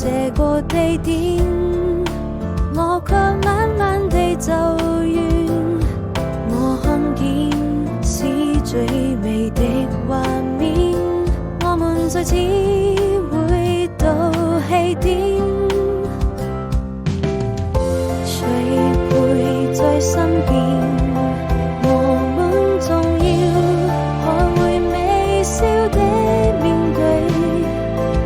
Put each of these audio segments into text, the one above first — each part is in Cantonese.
這個地點，我卻慢慢地走遠。我看見是最美的畫面，我們再次回到起點。誰陪在身邊？我們總要學會微笑的面對，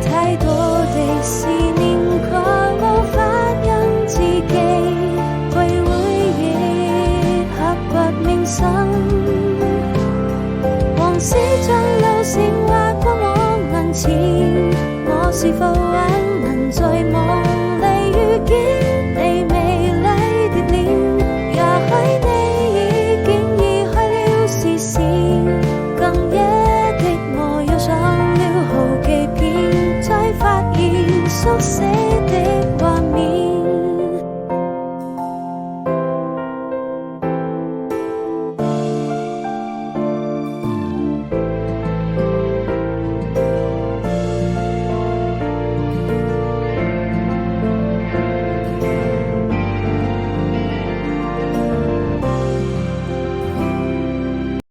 太多的思念卻無法因自己去回憶，刻骨銘心。往事像流星劃過我眼前，我是否還能在夢裡遇見你美麗的臉？也許你已經移開了視線，更夜的我又上了好幾遍，才發現宿舍